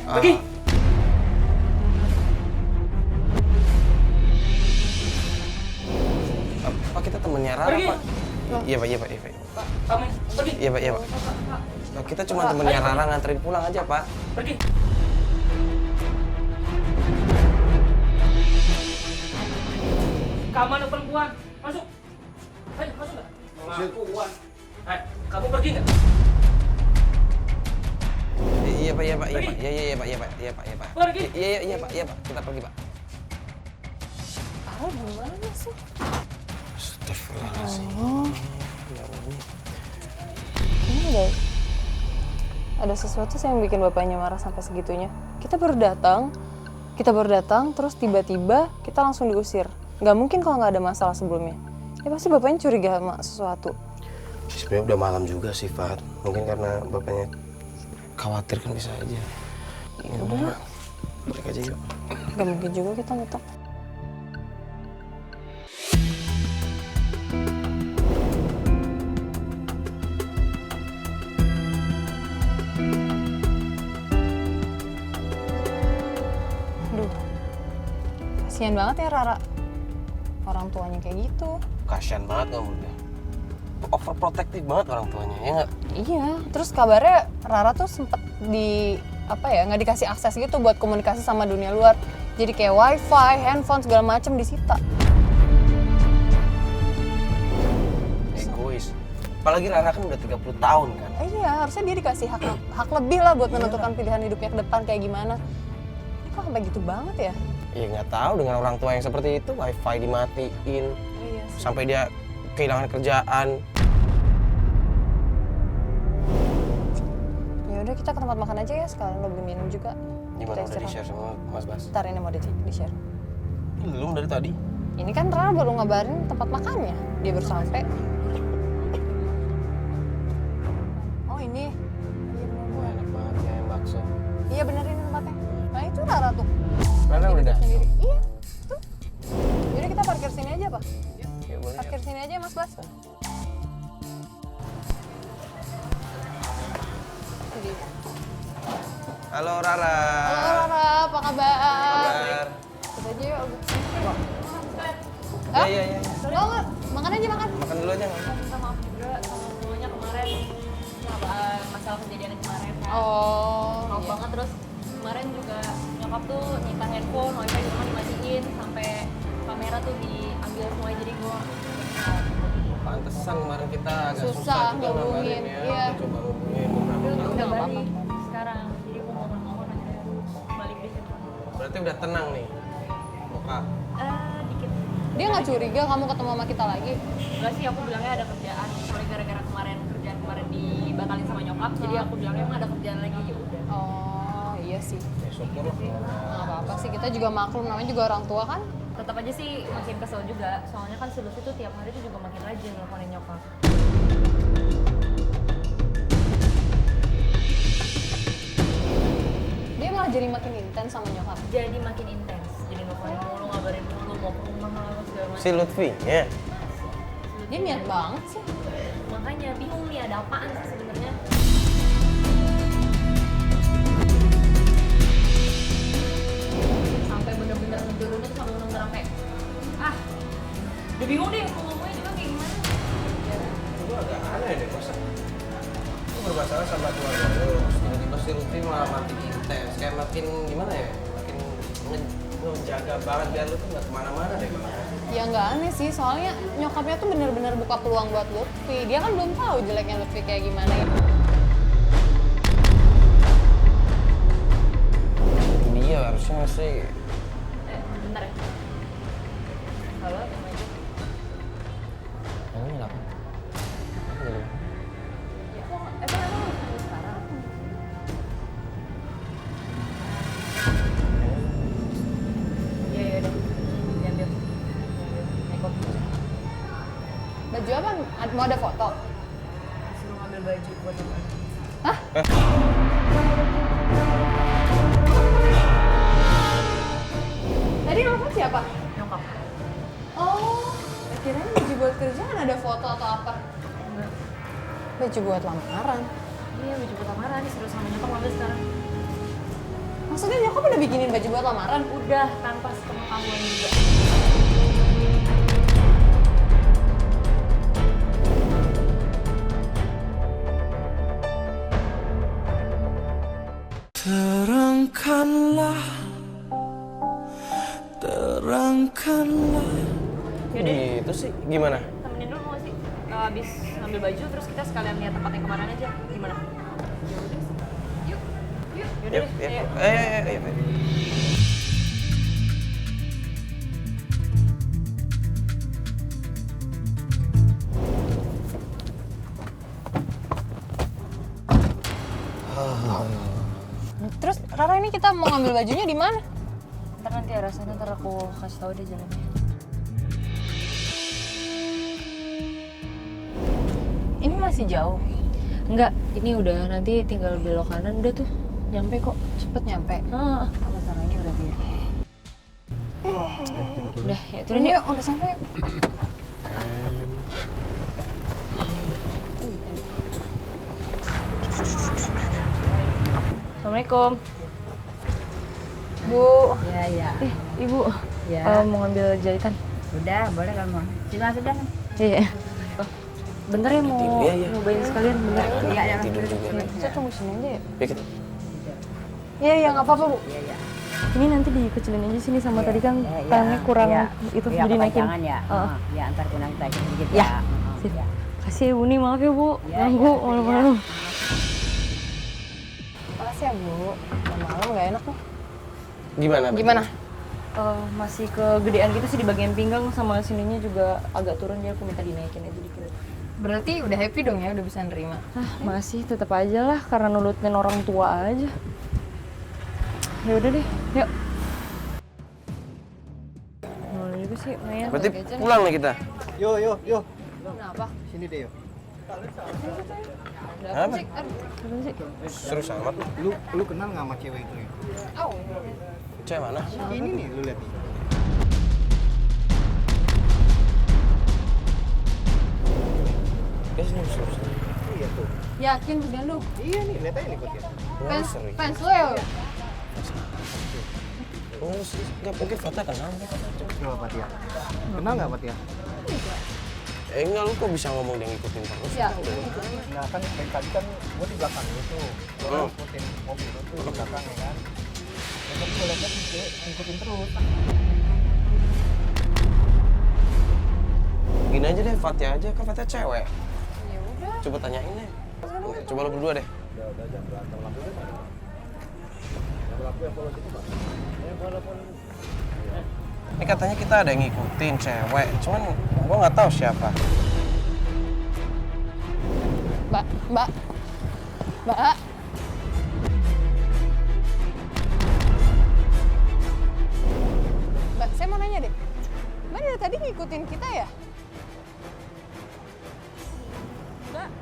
Pergi. Pak, kita temennya Rara, Pergi. Pak. Iya, Pak, iya, Pak, iya, Pak. Pak, kami pergi. Iya, Pak, iya, Pak. Pak, kita cuma temennya Rara nganterin pulang aja, Pak. Pergi. Kamar perempuan. Masuk. Ayo, masuk nggak? Perempuan. Kamu pergi nggak? Iya, Pak, iya, Pak, iya, Pergi. Pak. Iya, iya, iya, Pak, iya, Pak, iya, Pak, iya, Pak. Pergi. Iya, iya, iya, Pak, iya, Pak. Kita pergi, Pak. Oh, gimana sih? Astagfirullahaladzim. Ini ada sesuatu sih yang bikin bapaknya marah sampai segitunya. Kita baru datang, terus tiba-tiba kita langsung diusir. Nggak mungkin kalau nggak ada masalah sebelumnya. Ya pasti bapaknya curiga sama sesuatu. Sebenarnya udah malam juga sih, Fat. Mungkin karena bapaknya khawatir kan bisa aja. Ya udah, balik aja yuk. Nggak mungkin juga kita ngetok. Aduh, kasihan banget ya Rara. Orang tuanya kayak gitu. Kasian banget kamu udah. Overprotective banget orang tuanya, ya nggak? Iya, terus kabarnya Rara tuh sempet nggak dikasih akses gitu buat komunikasi sama dunia luar. Jadi kayak wifi, handphone, segala macem disita. Egois. Apalagi Rara kan udah 30 tahun kan. Iya, harusnya dia dikasih hak lebih lah buat menentukan pilihan hidupnya ke depan kayak gimana. Ini kok sampai gitu banget ya? Ya nggak tahu dengan orang tua yang seperti itu, wifi dimatiin, Iya sih. sampai dia kehilangan kerjaan. Ya udah kita ke tempat makan aja ya, sekalian lo beli minum juga. Gimana Kita udah istirahat. di-share sama Mas Bas? Ntar ini mau di-share. Belum dari tadi. Ini kan Rara baru ngabarin tempat makannya. Dia baru sampai. Oh ini. Wah, enak banget kayak bakso. Iya bener ini tempatnya. Nah itu Rara tuh. Rara udah datang. Sendiri. Iya, tuh. Jadi kita parkir sini aja, Pak. Ya boleh. Parkir sini aja, Mas Bas. Halo Rara. Halo Rara, apa kabar? Kabar. Kita aja yuk. Iya, iya, iya. Mau nggak? Makan aja, makan. Makan dulu aja nggak? Minta maaf juga sama semuanya kemarin masalah kejadian yang kemarin kan. Oh, Maaf iya. banget, terus kemarin juga nyokap tuh nyita handphone, wifi di rumah dimatiin, sampai kamera tuh diambil semua, jadi gue Pantesan kemarin kita agak Susah susah juga ngehubungin, ngabarin ya. iya. Kita coba hubungin beberapa udah kali. nggak balik apa-apa. sekarang, jadi gue mohon aja balik deh. Berarti udah tenang nih. Bokap. Dikit. Dia nggak curiga kamu ketemu sama kita lagi? Enggak sih, aku bilangnya ada kerjaan, soalnya gara-gara kerjaan kemarin dibatalin sama nyokap, jadi aku bilangnya emang ada kerjaan lagi, ya udah. Oh, iya sih. Ya syukur lah. Nggak apa-apa sih, kita juga maklum, namanya juga orang tua kan. Tetap aja sih makin kesel juga, soalnya kan si Lutfi tuh tiap hari tuh juga makin rajin nelfonin nyokap. Dia malah jadi makin intens sama nyokap. Jadi makin intens, jadi nelfonin mulu, ngabarin mulu, mau ke rumah lah, segala macam. Si Lutfi, ya. Dia niat banget sih. Makanya bingung nih ada apaan sih sebenarnya. Sampai bener-bener ngedurunnya tuh sampai bener-bener sampai udah bingung deh mau ngomongnya juga kayak gimana. Itu agak aneh deh, masa lu bermasalah sama keluarga lu, terus tiba-tiba si Lutfi malah makin intens, kayak makin gimana ya, makin menjaga banget biar lu tuh nggak kemana-mana deh. Ya nggak aneh sih, soalnya nyokapnya tuh bener-bener buka peluang buat Lutfi. Dia kan belum tahu jeleknya Lutfi kayak gimana ya. Dia harusnya sih Bentar ya. Halo, Assalamualaikum. ini apa? Ya, emang sekarang? Iya, iya udah. Diambil. Nekop. Baju apa? Mau ada foto? Suruh ngambil baju buat teman. Hah? Tadi nelfon siapa? Nyokap. Oh, kirain baju buat kerjaan ada foto atau apa? Enggak. Baju buat lamaran. Iya, baju buat lamaran disuruh sama nyokap ngambil sekarang. Maksudnya nyokap udah bikinin baju buat lamaran? Udah tanpa sepengetahuan juga. Terangkanlah, terangkanlah. Yaudah, Gitu sih, gimana? temenin dulu mau gak sih? Abis ngambil baju terus kita sekalian lihat tempat yang kemarin aja. Gimana? Yuk. Yaudah deh, ayo. Ayo. Terus Rara ini kita mau ngambil bajunya di mana? Ntar nanti arah sana, ntar aku kasih tau deh jalannya. Ini masih jauh. Enggak, ini udah nanti tinggal belok kanan udah tuh. Nyampe kok. Cepet nyampe. Bentar lagi udah dia. Udah, ya turun Ini yuk. yuk, udah sampai. Assalamualaikum. Bu, Iya. Ibu, Ya. mau ngambil jahitan. Udah, boleh kamu. Sudah, sudah. Iya. Bentar ya mau Iya. nyobain sekalian bentar. Iya, Tidur juga. kita tunggu sini aja ya? Ya kita. Iya, nggak apa-apa, Bu. Iya. Ini nanti dikecilin aja sini sama tadi kan tangannya kurang itu Iya, jadi naikin. jangan ya. Ya, antar kita naikin sedikit Ya. ya. Sip. Ya. Kasih ya Bu nih, maaf ya Bu. Iya, Ganggu iya, malam-malam. Makasih ya, Bu. Malam nggak enak nih. Gimana? Masih kegedean gitu sih di bagian pinggang sama sininya juga agak turun, jadi aku minta dinaikin aja dikit. Berarti udah happy dong ya, udah bisa nerima. Masih tetap aja lah karena nurutin orang tua aja. Ya udah deh, yuk. Mau juga sih, lumayan. Berarti pulang nih kita. Yo. Kenapa? Sini deh yo. Udah Apa? sih? Apaan sih? Serius amat. Lu kenal nggak sama cewek itu ya? Oh, Cewek mana? Ini nih, lu lihat nih. Serius. Iya tuh. yakin udah lu? Iya nih, lihat aja nih ikutnya. Fans, Serius. fans lu ya? Oh, nggak mungkin Fatah kenal. Kenal Fatia? Kenal nggak Fatia? Enggak, lu kok bisa ngomong dia ngikutin terus? Ya. Nah kan dari tadi kan gua di belakang lu tuh. Gua ngikutin mobil lu tuh di belakang ya kan. Ya kan gua lihat dia ngikutin terus. Gini aja deh, Fatia aja, kan Fatia cewek. Ya udah. Coba tanyain deh. Coba lu berdua deh. Udah jangan berantem lampu deh. Lampu yang polos itu, Pak. Ini katanya kita ada yang ngikutin cewek, cuman gua nggak tahu siapa. Mbak. Mbak, saya mau nanya deh. Mbak dari tadi ngikutin kita ya?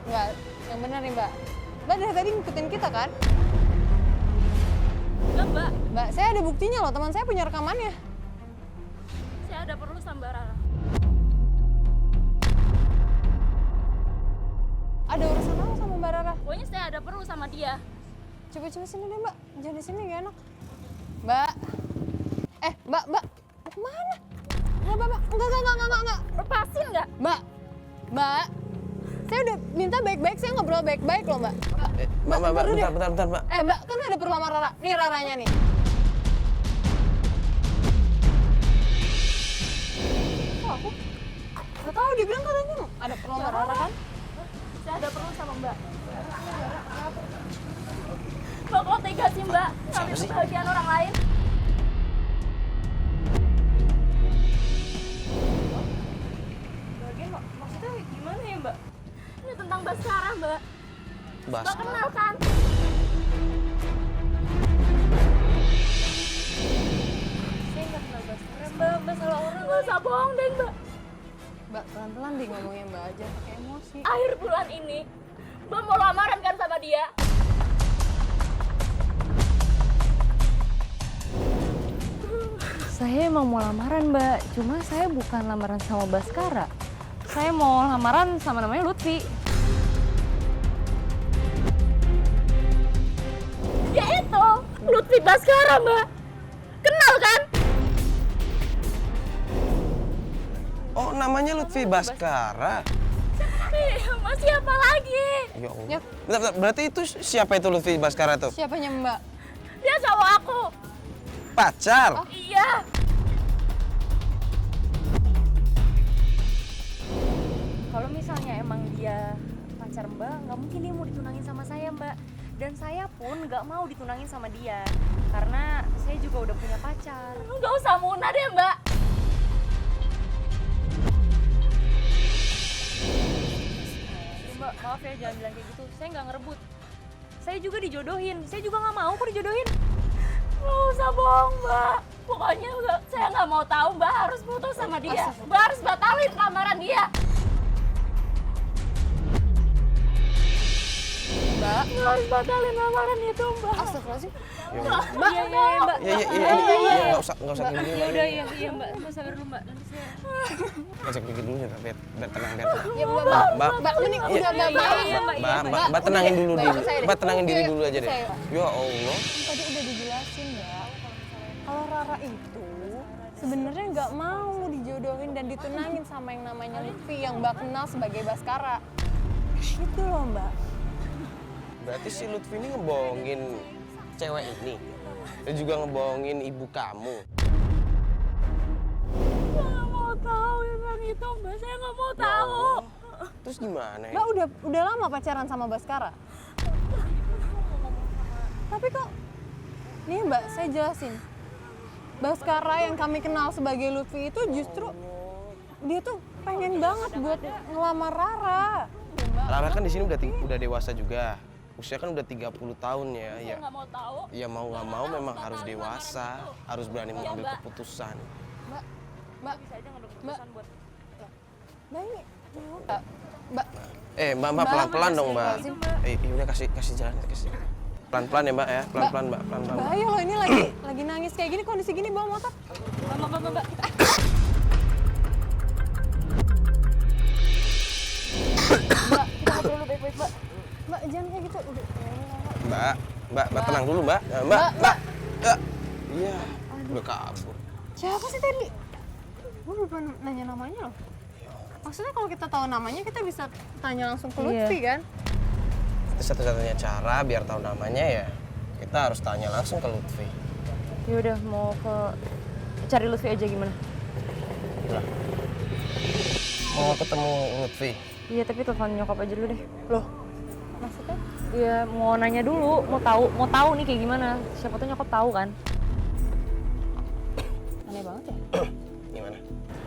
Enggak, yang benar nih Mbak. Mbak dari tadi ngikutin kita kan? Enggak, Mbak. Mbak, saya ada buktinya loh, teman saya punya rekamannya. Saya ada perlu sama Rara. Ada urusan apa sama Mbak Rara? Pokoknya saya ada perlu sama dia. Coba sini deh Mbak, jangan di sini gak enak. Mbak. Mbak. Mau kemana? Mbak. Enggak. Lepasin nggak? Mbak. Saya udah minta baik-baik, saya ngobrol baik-baik loh Mbak. Mbak, bentar, Mbak. Mbak, kan ada perlu sama Rara. Nih Raranya nih. Kok aku? Gak tau, dia bilang katanya ada perlu sama Rara kan? Saya ada perlu sama Mbak. Mbak, kok tega sih Mbak? Sampai kebahagiaan orang lain. Bagian maksudnya gimana ya Mbak? Ini tentang Baskara Mbak. Mbak kenal kan? Saya nggak kenal Baskara Mbak. Mbak salah orang. Nggak usah bohong deh Mbak. Mbak, pelan-pelan deh ngomongnya Mbak aja, pakai emosi. Akhir bulan ini Mbak mau lamaran kan sama dia? Saya emang mau lamaran Mbak, cuma saya bukan lamaran sama Baskara. Saya mau lamaran sama namanya Lutfi. Ya itu. Lutfi Baskara, Mbak. Kenal kan? Oh, namanya Lutfi Baskara. Iya, Mbak, siapa lagi? Ya Allah. Ya. Bentar, berarti itu siapa itu Lutfi Baskara tuh? Siapanya Mbak? Dia cowok aku. Pacar? Iya. Kalau misalnya emang dia pacar Mbak, nggak mungkin dia mau ditunangin sama saya, Mbak. Dan saya pun nggak mau ditunangin sama dia, karena saya juga udah punya pacar. Nggak usah munah deh, Mbak. Mbak, maaf ya, jangan bilang kayak gitu. Saya nggak ngerebut. Saya juga dijodohin. Saya juga nggak mau kok dijodohin. Nggak usah bohong, Mbak. Pokoknya saya nggak mau tahu. Mbak harus putus sama dia. Mbak harus batalin lamaran dia. Mbak. Mbak harus batalin lamaran itu, Mbak. Astagfirullahaladzim. Mbak, iya, Mbak. Iya, nggak usah kayak gini. Ya udah, iya, Mbak. Mbak sabar dulu, Mbak. Nanti saya... Ngajak pikir dulu ya, biar tenang, biar tenang. Ya Mbak, Mbak, mending udah Mbak. Iya, Mbak. Mbak tenangin dulu Mbak, diri. saya deh. Mbak tenangin diri dulu aja deh. Saya. Ya Allah. Tadi udah dijelasin Mbak. Kalau Rara itu sebenarnya nggak mau dijodohin dan ditunangin sama yang namanya Lutfi yang Mbak kenal sebagai Baskara. Gitu loh Mbak. Berarti si Lutfi ini ngebohongin cewek ini. Dan juga ngebohongin ibu kamu. Saya nggak mau tahu tentang itu, Mbak. Saya nggak mau tahu. Terus gimana ya? Mbak udah lama pacaran sama Baskara. Tapi kok, nih Mbak, saya jelasin. Baskara yang kami kenal sebagai Lutfi itu justru dia tuh pengen banget buat ngelamar Rara. Ya, Mbak. Rara kan di sini udah dewasa juga. Usia kan udah 30 tahun ya. Saya nggak mau tahu. Ya mau nggak mau memang harus dewasa, harus berani mengambil keputusan. Mbak, Bisa aja ngambil keputusan buat... Mbak ini, Mbak, Mbak pelan-pelan dong, Mbak. Udah kasih jalan, kasih. Pelan-pelan ya, Mbak ya. Pelan-pelan, Mbak. Pelan-pelan. bahaya loh ini lagi nangis kayak gini, kondisi gini bawa motor. Mbak. Mbak, kita ngobrol dulu baik-baik, Mbak. Mbak, jangan kayak gitu. Mbak tenang dulu, Mbak. Mbak. Iya, udah kabur. Siapa sih tadi? Gue lupa nanya namanya loh. Maksudnya kalau kita tahu namanya kita bisa tanya langsung ke Lutfi kan? Itu satu-satunya cara biar tahu namanya ya. Kita harus tanya langsung ke Lutfi. Ya udah, mau ke cari Lutfi aja gimana? Udah. Mau ketemu Lutfi? Iya, tapi telepon nyokap aja dulu deh. Loh, maksudnya? Iya, mau nanya dulu, mau tahu nih kayak gimana. Siapa tuh nyokap tahu kan? Aneh banget ya? Gimana?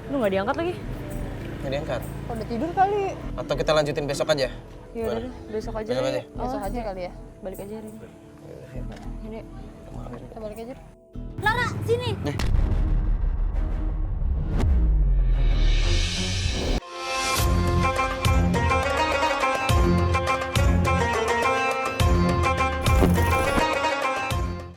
Lu nggak diangkat lagi? Nggak diangkat? Kok udah tidur kali? Atau kita lanjutin besok aja? Ya udah deh, besok aja. Besok deh. aja? Besok aja kali ya? Balik aja hari ini. Ini. Kita balik aja. Lara, sini.